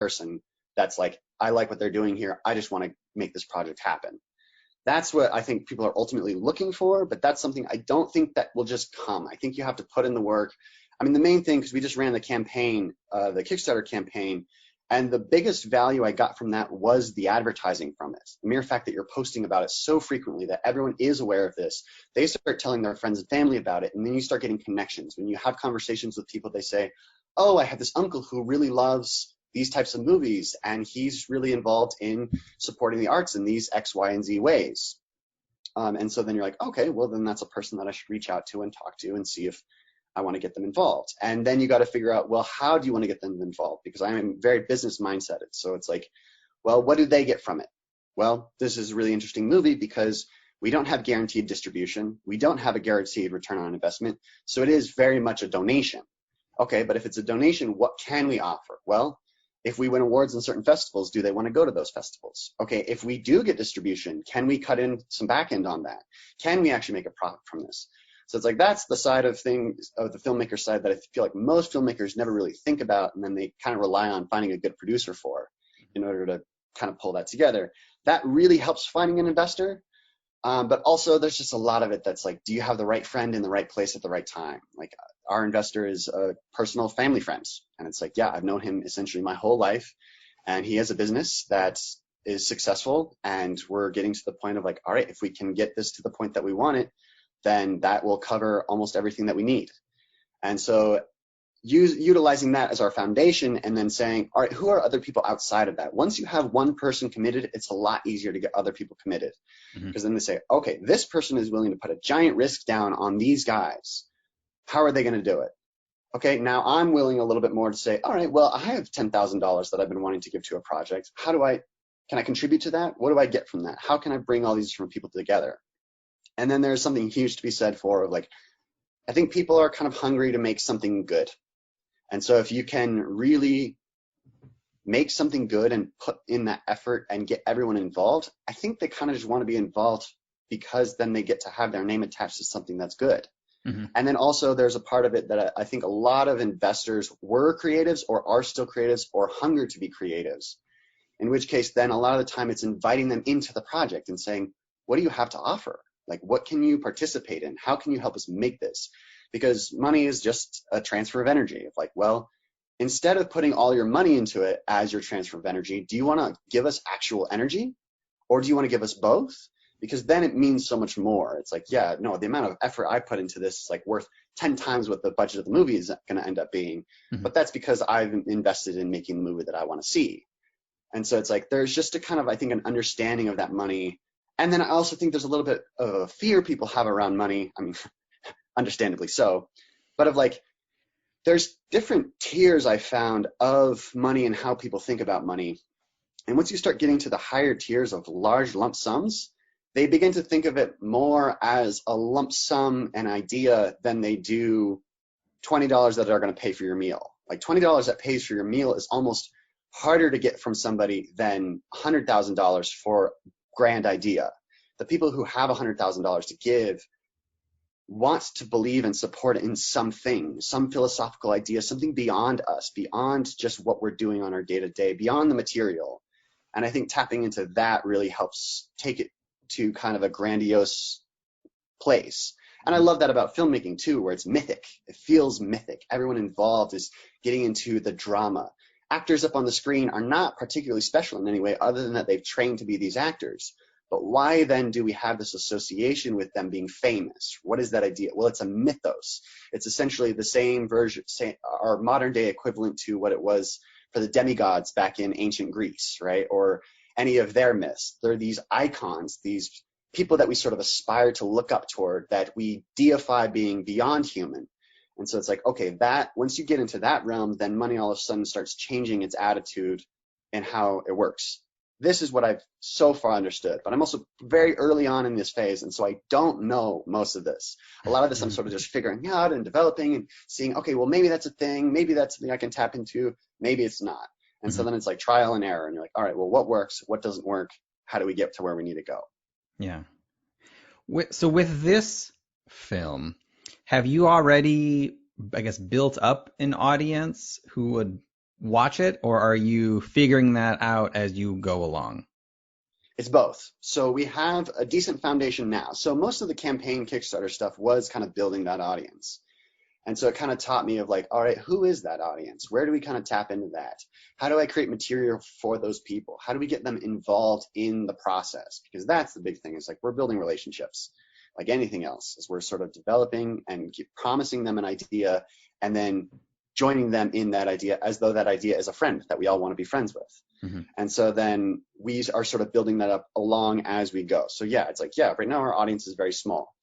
person that's like, I like what they're doing here. I just want to make this project happen. That's what I think people are ultimately looking for, but that's something I don't think that will just come. I think you have to put in the work. I mean, the main thing, because we just ran the campaign, the Kickstarter campaign, and the biggest value I got from that was the advertising from it. The mere fact that you're posting about it so frequently that everyone is aware of this. They start telling their friends and family about it, and then you start getting connections. When you have conversations with people, they say, oh, I have this uncle who really loves these types of movies, and he's really involved in supporting the arts in these X, Y, and Z ways. And so then you're like, okay, well, then that's a person that I should reach out to and talk to and see if I want to get them involved. And then you got to figure out, well, how do you want to get them involved? Because I'm very business mindseted. So it's like, well, what do they get from it? Well, this is a really interesting movie because we don't have guaranteed distribution. We don't have a guaranteed return on investment. So it is very much a donation. Okay, but if it's a donation, what can we offer? Well, if we win awards in certain festivals, do they want to go to those festivals? Okay, if we do get distribution, can we cut in some back end on that? Can we actually make a profit from this? So it's like, that's the side of things, of the filmmaker side, that I feel like most filmmakers never really think about, and then they kind of rely on finding a good producer for in order to kind of pull that together. That really helps finding an investor. But also there's just a lot of it that's like, do you have the right friend in the right place at the right time? Like, our investor is a personal family friend. And it's like, yeah, I've known him essentially my whole life, and he has a business that is successful, and we're getting to the point of like, all right, if we can get this to the point that we want it, then that will cover almost everything that we need. And so utilizing that as our foundation, and then saying, all right, who are other people outside of that? Once you have one person committed, it's a lot easier to get other people committed. Because then they say, okay, this person is willing to put a giant risk down on these guys. How are they going to do it? Okay, now I'm willing a little bit more to say, all right, well, I have $10,000 that I've been wanting to give to a project. Can I contribute to that? What do I get from that? How can I bring all these different people together? And then there's something huge to be said for, like, I think people are kind of hungry to make something good. And so if you can really make something good and put in that effort and get everyone involved, I think they kind of just want to be involved because then they get to have their name attached to something that's good. And then also there's a part of it that I think a lot of investors were creatives or are still creatives or hunger to be creatives, in which case then a lot of the time it's inviting them into the project and saying, what do you have to offer? Like, what can you participate in? How can you help us make this? Because money is just a transfer of energy. It's like, well, instead of putting all your money into it as your transfer of energy, do you want to give us actual energy, or do you want to give us both? Because then it means so much more. It's like, yeah, no, the amount of effort I put into this is like worth 10 times what the budget of the movie is going to end up being. But that's because I've invested in making the movie that I want to see. And so it's like, there's just a kind of, I think, an understanding of that money. And then I also think there's a little bit of a fear people have around money. I mean, understandably so, but of like, there's different tiers I found of money and how people think about money. And once you start getting to the higher tiers of large lump sums, they begin to think of it more as a lump sum, an idea, than they do $20 that are going to pay for your meal. Like $20 that pays for your meal is almost harder to get from somebody than $100,000 for grand idea. The people who have $100,000 to give want to believe and support in something, some philosophical idea, something beyond us, beyond just what we're doing on our day-to-day, beyond the material. And I think tapping into that really helps take it to kind of a grandiose place. And I love that about filmmaking too, where it's mythic. It feels mythic. Everyone involved is getting into the drama. Actors up on the screen are not particularly special in any way other than that they've trained to be these actors. But why then do we have this association with them being famous? What is that idea? Well, it's a mythos. It's essentially the same version, our modern day equivalent to what it was for the demigods back in ancient Greece, right? Or any of their myths. They're these icons, these people that we sort of aspire to look up toward, that we deify being beyond human. And so it's like, okay, that once you get into that realm, then money all of a sudden starts changing its attitude and how it works. This is what I've so far understood, but I'm also very early on in this phase, and so I don't know most of this. A lot of this I'm sort of just figuring out and developing and seeing, okay, well, maybe that's a thing, maybe that's something I can tap into, maybe it's not. And so then it's like trial and error, and you're like, all right, well, what works, what doesn't work, how do we get to where we need to go? Yeah. So with this film, have you already, I guess, built up an audience who would watch it, or are you figuring that out as you go along? It's both. So we have a decent foundation now. So most of the campaign Kickstarter stuff was kind of building that audience. And so it kind of taught me of like, all right, who is that audience? Where do we kind of tap into that? How do I create material for those people? How do we get them involved in the process? Because that's the big thing. It's like we're building relationships like anything else, as we're sort of developing and keep promising them an idea and then joining them in that idea as though that idea is a friend that we all want to be friends with. Mm-hmm. And so then we are sort of building that up along as we go. So yeah, it's like, yeah, right now our audience is very small.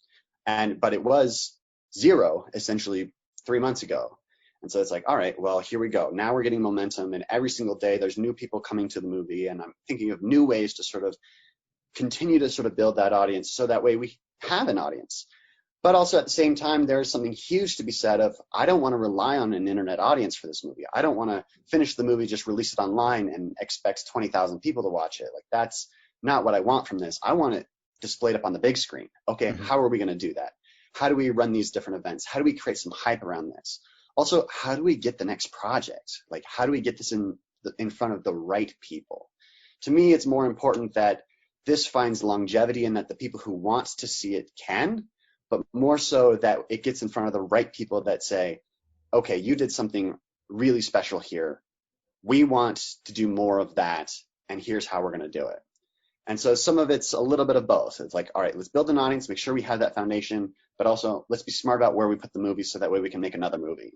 But it was 0 essentially 3 months ago. And so it's like, all right, well, here we go. Now we're getting momentum, and every single day there's new people coming to the movie, and I'm thinking of new ways to sort of continue to sort of build that audience so that way we have an audience. But also at the same time, there's something huge to be said of, I don't want to rely on an internet audience for this movie. I don't want to finish the movie, just release it online and expect 20,000 people to watch it. Like, that's not what I want from this. I want it displayed up on the big screen. Okay, Mm-hmm. how are we going to do that? How do we run these different events? How do we create some hype around this? Also, how do we get the next project? Like, how do we get this in front of the right people? To me, it's more important that this finds longevity and that the people who want to see it can, but more so that it gets in front of the right people that say, okay, you did something really special here. We want to do more of that, and here's how we're going to do it. And so some of it's a little bit of both. It's like, all right, let's build an audience, make sure we have that foundation, but also let's be smart about where we put the movie so that way we can make another movie.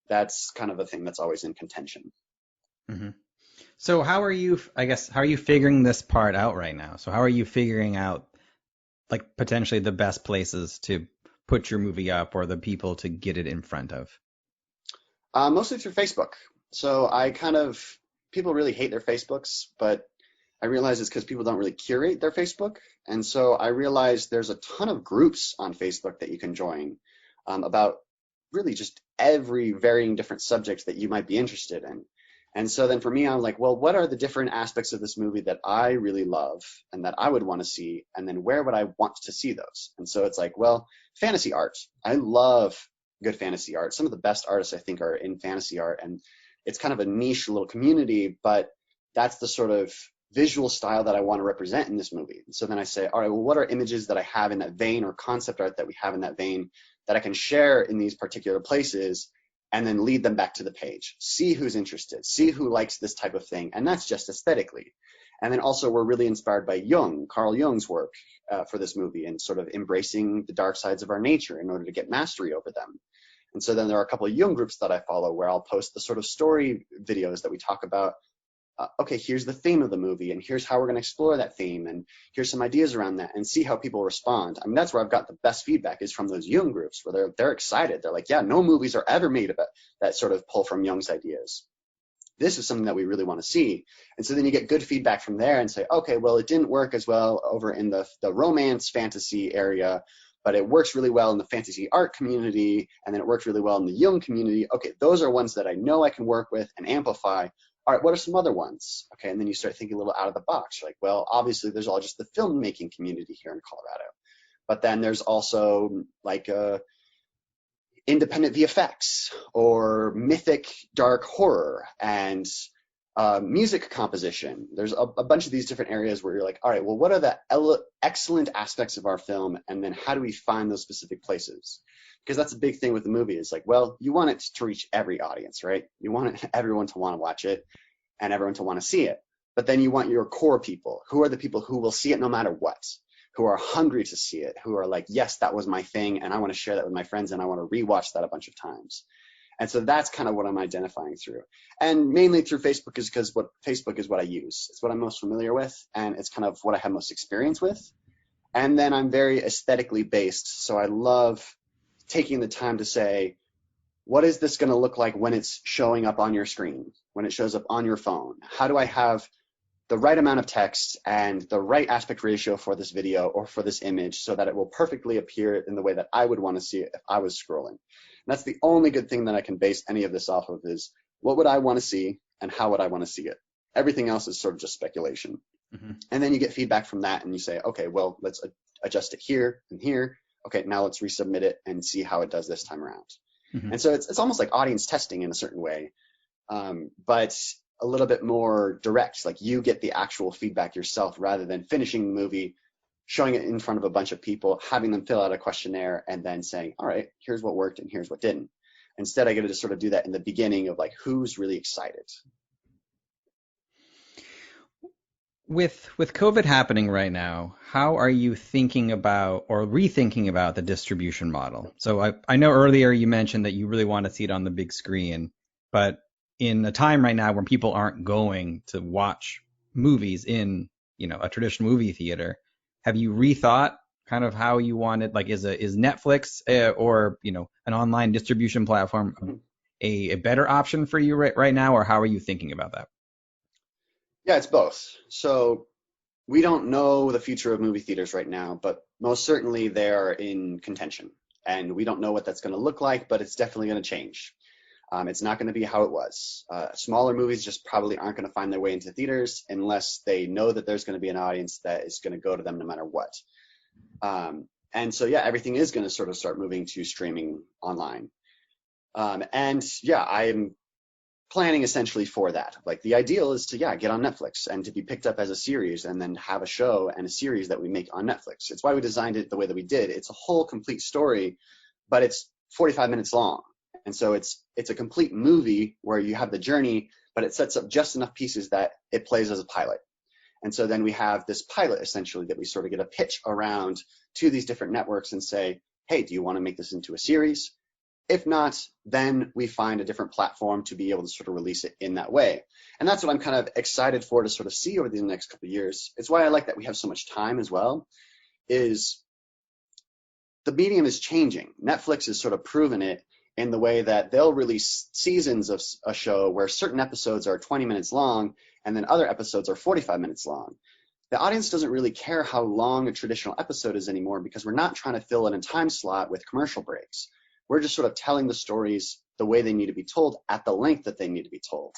That's kind of a thing that's always in contention. Mm-hmm. So how are you figuring this part out right now? So how are you figuring out like potentially the best places to put your movie up or the people to get it in front of? Mostly through Facebook. So people really hate their Facebooks, but I realize it's because people don't really curate their Facebook. And so I realized there's a ton of groups on Facebook that you can join about really just every varying different subject that you might be interested in. And so then for me, I'm like, well, what are the different aspects of this movie that I really love and that I would want to see? And then where would I want to see those? And so it's like, well, fantasy art. I love good fantasy art. Some of the best artists I think are in fantasy art. And it's kind of a niche little community, but that's the sort of visual style that I want to represent in this movie. And so then I say, all right, well, what are images that I have in that vein or concept art that we have in that vein that I can share in these particular places and then lead them back to the page, see who's interested, see who likes this type of thing. And that's just aesthetically. And then also we're really inspired by Carl Jung's work for this movie and sort of embracing the dark sides of our nature in order to get mastery over them. And so then there are a couple of Jung groups that I follow where I'll post the sort of story videos that we talk about. Okay, here's the theme of the movie, and here's how we're going to explore that theme, and here's some ideas around that, and see how people respond. I mean, that's where I've got the best feedback is from those Jung groups, where they're excited. They're like, yeah, no movies are ever made about that sort of pull from Jung's ideas. This is something that we really want to see. And so then you get good feedback from there and say, okay, well, it didn't work as well over in the romance fantasy area, but it works really well in the fantasy art community, and then it works really well in the Jung community. Okay, those are ones that I know I can work with and amplify. All right, what are some other ones? Okay, and then you start thinking a little out of the box. You're like, well, obviously there's all just the filmmaking community here in Colorado. But then there's also like independent VFX or mythic dark horror and music composition. There's a bunch of these different areas where you're like, all right, well, what are the excellent aspects of our film? And then how do we find those specific places? Because that's a big thing with the movie. It's like, well, you want it to reach every audience, right? You want everyone to want to watch it and everyone to want to see it. But then you want your core people. Who are the people who will see it no matter what? Who are hungry to see it? Who are like, yes, that was my thing, and I want to share that with my friends, and I want to rewatch that a bunch of times. And so that's kind of what I'm identifying through. And mainly through Facebook is because Facebook is what I use. It's what I'm most familiar with, and it's kind of what I have most experience with. And then I'm very aesthetically based, so I love taking the time to say, what is this going to look like when it's showing up on your screen, when it shows up on your phone? How do I have the right amount of text and the right aspect ratio for this video or for this image so that it will perfectly appear in the way that I would want to see it if I was scrolling? And that's the only good thing that I can base any of this off of is what would I want to see and how would I want to see it? Everything else is sort of just speculation. Mm-hmm. And then you get feedback from that and you say, okay, well, let's adjust it here and here. Okay, now let's resubmit it and see how it does this time around. Mm-hmm. And so it's almost like audience testing in a certain way. but a little bit more direct. Like you get the actual feedback yourself rather than finishing the movie, showing it in front of a bunch of people, having them fill out a questionnaire, and then saying, all right, here's what worked and here's what didn't. Instead, I get to just sort of do that in the beginning of like, who's really excited. With COVID happening right now, how are you thinking about or rethinking about the distribution model? So I know earlier you mentioned that you really want to see it on the big screen, but in a time right now when people aren't going to watch movies in, a traditional movie theater, have you rethought kind of how you want it? Like, is Netflix or an online distribution platform a better option for you right now, or how are you thinking about that? Yeah, it's both. So we don't know the future of movie theaters right now, but most certainly they're in contention. And we don't know what that's going to look like, but it's definitely going to change. It's not going to be how it was. Smaller movies just probably aren't going to find their way into theaters unless they know that there's going to be an audience that is going to go to them no matter what. And so, yeah, everything is going to sort of start moving to streaming online. And yeah, I'm planning essentially for that. Like the ideal is to, get on Netflix and to be picked up as a series and then have a show and a series that we make on Netflix. It's why we designed it the way that we did. It's a whole complete story, but it's 45 minutes long. And so it's a complete movie where you have the journey, but it sets up just enough pieces that it plays as a pilot. And so then we have this pilot essentially that we sort of get a pitch around to these different networks and say, hey, do you want to make this into a series? If not, then we find a different platform to be able to sort of release it in that way. And that's what I'm kind of excited for to sort of see over the next couple of years. It's why I like that we have so much time as well, is the medium is changing. Netflix has sort of proven it in the way that they'll release seasons of a show where certain episodes are 20 minutes long and then other episodes are 45 minutes long. The audience doesn't really care how long a traditional episode is anymore because we're not trying to fill in a time slot with commercial breaks. We're just sort of telling the stories the way they need to be told at the length that they need to be told.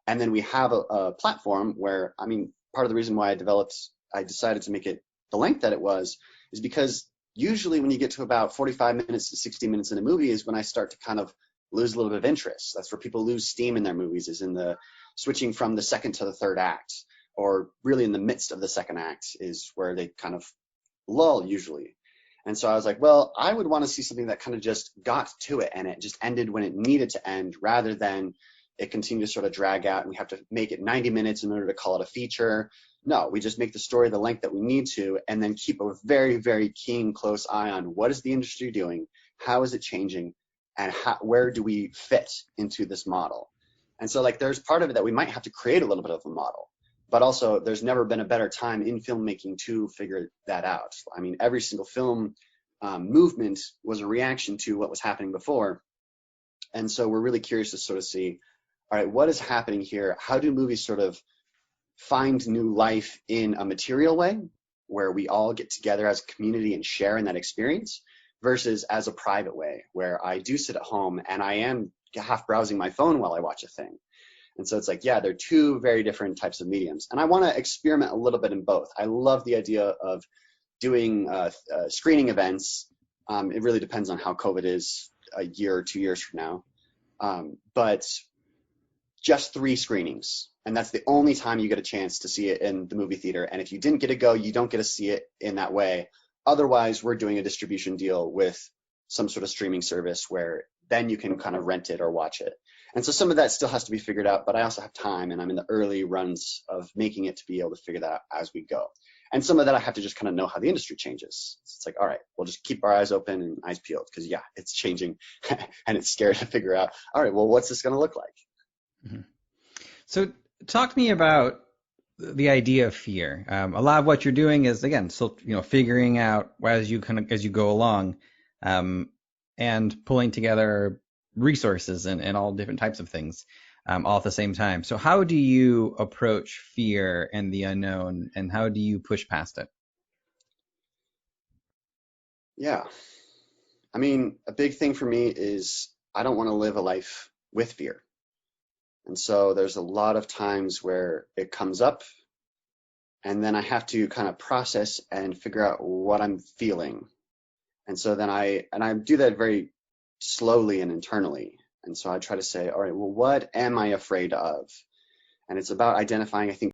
And then we have a platform where, part of the reason why I decided to make it the length that it was is because usually when you get to about 45 minutes to 60 minutes in a movie is when I start to kind of lose a little bit of interest. That's where people lose steam in their movies, is in the switching from the second to the third act, or really in the midst of the second act is where they kind of lull usually. And so I was like, well, I would want to see something that kind of just got to it and it just ended when it needed to end rather than it continue to sort of drag out and we have to make it 90 minutes in order to call it a feature. No, we just make the story the length that we need to and then keep a very, very keen, close eye on what is the industry doing, how is it changing, and where do we fit into this model. And so like there's part of it that we might have to create a little bit of a model. But also, there's never been a better time in filmmaking to figure that out. Every single film movement was a reaction to what was happening before. And so we're really curious to sort of see, all right, what is happening here? How do movies sort of find new life in a material way where we all get together as a community and share in that experience versus as a private way where I do sit at home and I am half browsing my phone while I watch a thing. And so it's like, yeah, they're two very different types of mediums. And I want to experiment a little bit in both. I love the idea of doing screening events. It really depends on how COVID is a year or 2 years from now. But just 3 screenings. And that's the only time you get a chance to see it in the movie theater. And if you didn't get to go, you don't get to see it in that way. Otherwise, we're doing a distribution deal with some sort of streaming service where then you can kind of rent it or watch it. And so some of that still has to be figured out, but I also have time and I'm in the early runs of making it to be able to figure that out as we go. And some of that I have to just kind of know how the industry changes. It's like, all right, we'll just keep our eyes open and eyes peeled because, yeah, it's changing and it's scary to figure out, all right, well, what's this going to look like? Mm-hmm. So talk to me about the idea of fear. A lot of what you're doing is, again, still, figuring out as you go along and pulling together resources and all different types of things all at the same time. So how do you approach fear and the unknown, and how do you push past it? Yeah. A big thing for me is I don't want to live a life with fear. And so there's a lot of times where it comes up and then I have to kind of process and figure out what I'm feeling. And so then I do that very slowly and internally. And so I try to say, all right, well, what am I afraid of? And it's about identifying, I think,